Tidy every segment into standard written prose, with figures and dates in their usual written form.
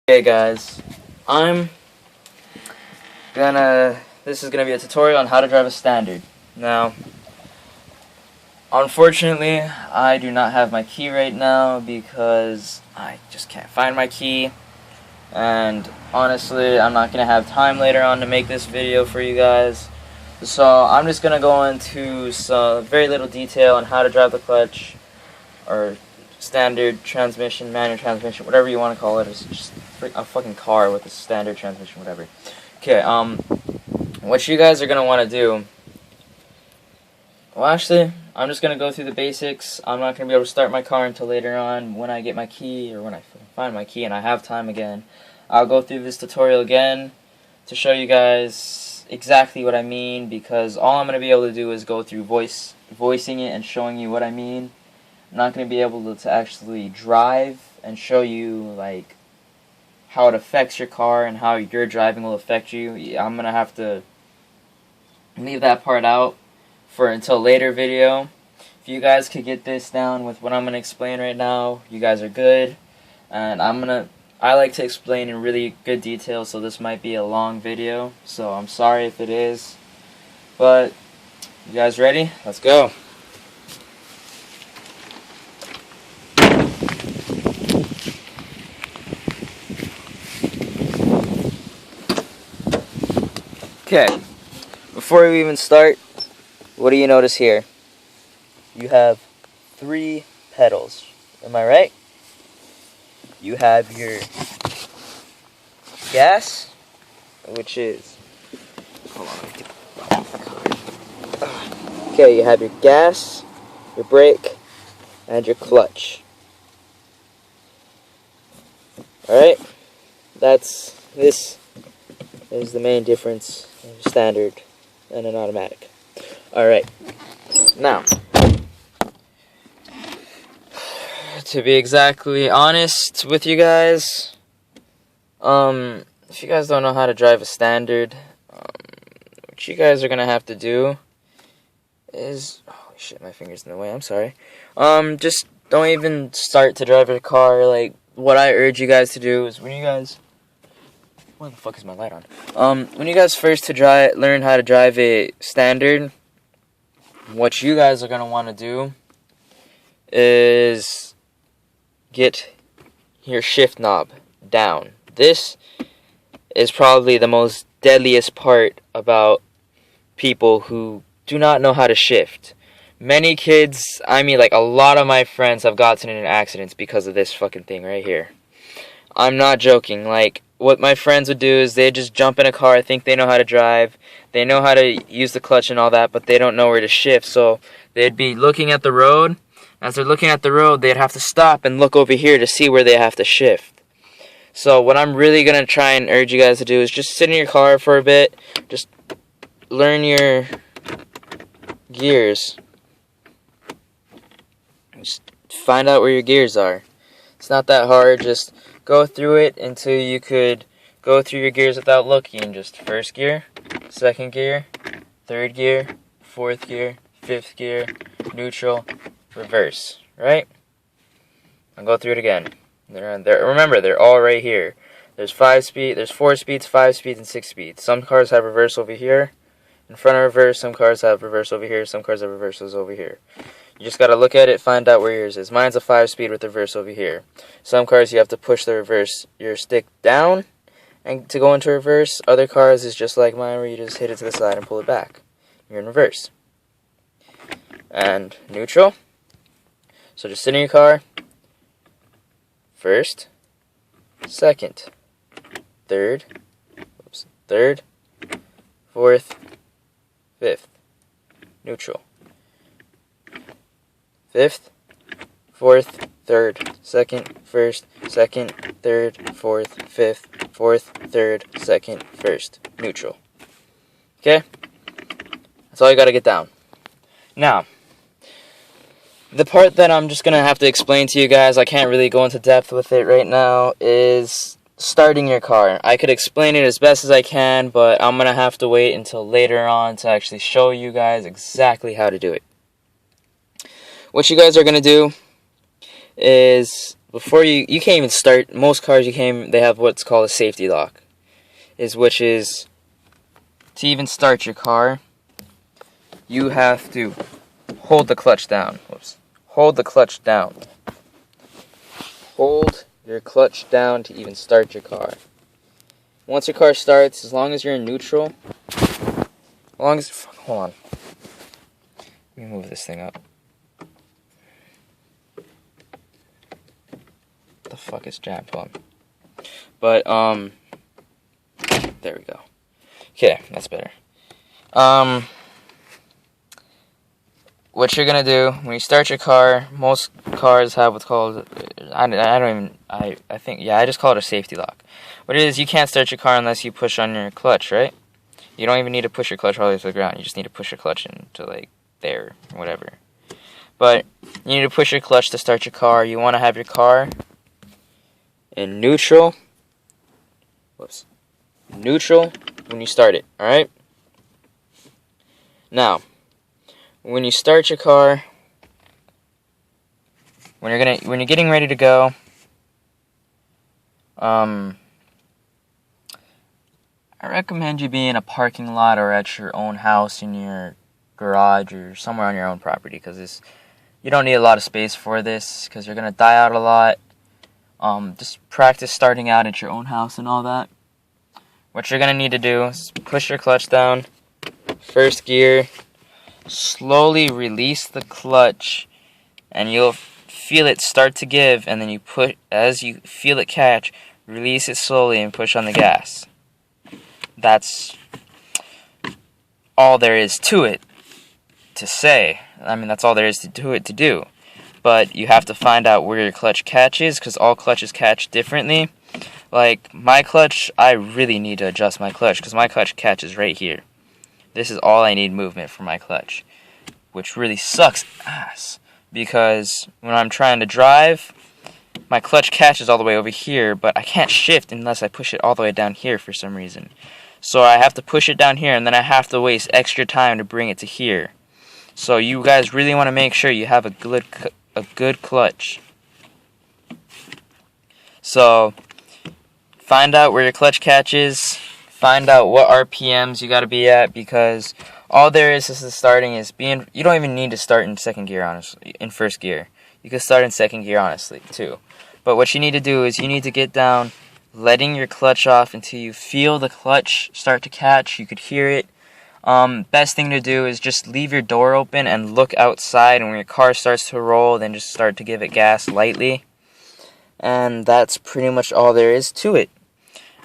Hey guys, this is gonna be a tutorial on how to drive a standard. Now, unfortunately, I do not have my key right now because I just can't find my key. And honestly, I'm not gonna have time later on to make this video for you guys. So I'm just gonna go into some very little detail on how to drive the clutch, or standard transmission, manual transmission, whatever you want to call it. It's just a fucking car with a standard transmission, whatever. Okay, what you guys are gonna want to do. Well, actually, I'm just gonna go through the basics. I'm not gonna be able to start my car until later on when I get my key, or when I find my key and I have time again. I'll go through this tutorial again to show you guys exactly what I mean, because all I'm gonna be able to do is go through voicing it and showing you what I mean. I'm not going to be able to actually drive and show you like how it affects your car and how your driving will affect you. I'm going to have to leave that part out for until later video. If you guys could get this down with what I'm going to explain right now, you guys are good. And I like to explain in really good detail, so this might be a long video, so I'm sorry if it is. But you guys ready? Let's go. Okay, before we even start, what do you notice here? You have 3 pedals, am I right? You have your gas, which is, hold on, let me get the car. Okay, you have your gas, your brake, and your clutch. Alright, this is the main difference in a standard and an automatic. Alright, now, to be exactly honest with you guys, if you guys don't know how to drive a standard, what you guys are gonna have to do is, holy shit, my finger's in the way, I'm sorry, just don't even start to drive your car. Like, what I urge you guys to do is, why the fuck is my light on? When you guys first learn how to drive a standard, what you guys are gonna want to do is get your shift knob down. This is probably the most deadliest part about people who do not know how to shift. Many kids, I mean like a lot of my friends, have gotten in accidents because of this fucking thing right here. I'm not joking. Like, what my friends would do is they just jump in a car, think they know how to drive, they know how to use the clutch and all that, but they don't know where to shift. So they'd be looking at the road. As they're looking at the road, they'd have to stop and look over here to see where they have to shift. So what I'm really going to try and urge you guys to do is just sit in your car for a bit, just learn your gears. Just find out where your gears are. It's not that hard. Just go through it until you could go through your gears without looking. Just first gear, second gear, third gear, fourth gear, fifth gear, neutral, reverse. Right? I'll go through it again. Remember, they're all right here. There's 4 speeds, 5 speeds, and 6 speeds. Some cars have reverse over here, in front of reverse. Some cars have reverse over here. Some cars have reverses over here. You just gotta look at it, find out where yours is. Mine's a 5-speed with reverse over here. Some cars you have to push your stick down and to go into reverse. Other cars is just like mine, where you just hit it to the side and pull it back. You're in reverse. And neutral. So just sit in your car. First, second, third, fourth, fifth, neutral. Fifth, fourth, third, second, first, second, third, fourth, fifth, fourth, third, second, first, neutral. Okay? That's all you gotta get down. Now, the part that I'm just gonna have to explain to you guys, I can't really go into depth with it right now, is starting your car. I could explain it as best as I can, but I'm gonna have to wait until later on to actually show you guys exactly how to do it. What you guys are gonna do is before you can't even start. Most cars they have what's called a safety lock, which is to even start your car, you have to hold the clutch down. Whoops. Hold the clutch down. Hold your clutch down to even start your car. Once your car starts, as long as you're in neutral, hold on. Let me move this thing up. What the fuck is jam plum? But, there we go. Okay, that's better. What you're gonna do when you start your car, most cars have what's called, I just call it a safety lock. What it is, you can't start your car unless you push on your clutch, right? You don't even need to push your clutch all the way to the ground. You just need to push your clutch into, like, there, or whatever. But you need to push your clutch to start your car. You want to have your car in neutral. Whoops. Neutral when you start it, alright? Now, when you start your car, when you're getting ready to go, I recommend you be in a parking lot or at your own house, in your garage, or somewhere on your own property, because you don't need a lot of space for this, because you're going to die out a lot. Just practice starting out at your own house and all that. What you're going to need to do is push your clutch down, first gear, slowly release the clutch, and you'll feel it start to give, and then as you feel it catch, release it slowly and push on the gas. That's all there is to it to say. I mean, that's all there is to it to do. But you have to find out where your clutch catches, because all clutches catch differently. Like, my clutch, I really need to adjust my clutch, because my clutch catches right here. This is all I need movement for my clutch, which really sucks ass, because when I'm trying to drive, my clutch catches all the way over here, but I can't shift unless I push it all the way down here for some reason. So I have to push it down here, and then I have to waste extra time to bring it to here. So you guys really want to make sure you have a good clutch. So find out where your clutch catches. Find out what RPMs you got to be at, because all there is to starting is you don't even need to start in second gear, honestly, in first gear. You can start in second gear, honestly, too. But what you need to do is you need to get down, letting your clutch off until you feel the clutch start to catch. You could hear it. Best thing to do is just leave your door open and look outside, and when your car starts to roll, then just start to give it gas lightly. And that's pretty much all there is to it.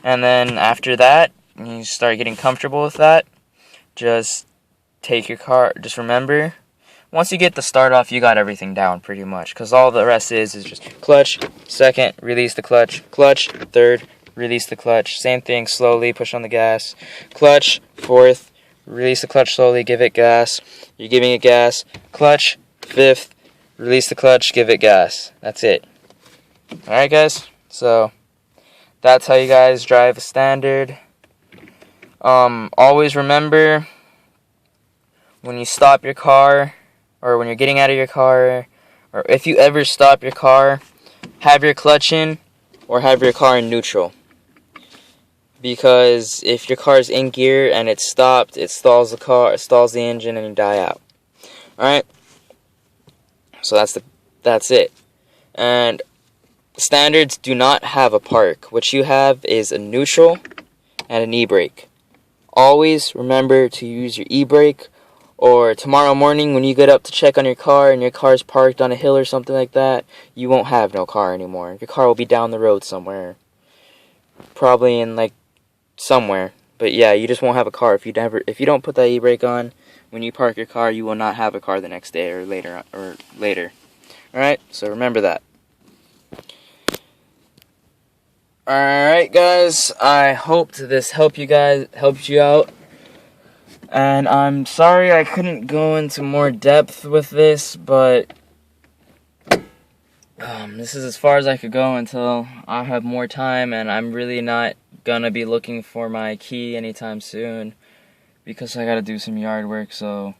And then after that, you start getting comfortable with that. Just just remember, once you get the start off, you got everything down pretty much, because all the rest is just clutch, second, release the clutch, third, release the clutch, same thing, slowly push on the gas, clutch, fourth, release the clutch slowly, give it gas, you're giving it gas, clutch, fifth, release the clutch, give it gas. That's it. Alright guys, so that's how you guys drive a standard. Always remember, when you stop your car, or when you're getting out of your car, or if you ever stop your car, have your clutch in, or have your car in neutral. Because if your car is in gear and it's stopped, it stalls the car, it stalls the engine, and you die out. Alright? So that's it. And standards do not have a park. What you have is a neutral and an e-brake. Always remember to use your e-brake, or tomorrow morning when you get up to check on your car and your car's parked on a hill or something like that, you won't have no car anymore. Your car will be down the road somewhere. Probably in, like, somewhere. But yeah, you just won't have a car. If you don't put that e-brake on, when you park your car, you will not have a car the next day or later. Alright, so remember that. Alright guys, I hoped this helped you out. And I'm sorry I couldn't go into more depth with this, but this is as far as I could go until I have more time, and I'm really not gonna be looking for my key anytime soon, because I gotta do some yard work. So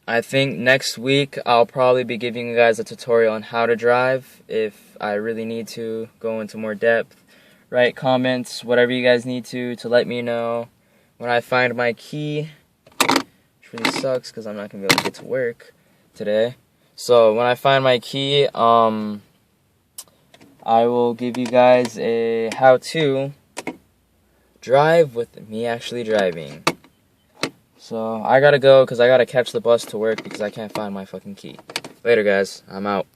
I think next week I'll probably be giving you guys a tutorial on how to drive. If I really need to go into more depth, write comments, whatever you guys need to let me know when I find my key, which really sucks because I'm not going to be able to get to work today. So when I find my key, I will give you guys a how-to drive with me actually driving. So I gotta go because I gotta catch the bus to work because I can't find my fucking key. Later, guys. I'm out.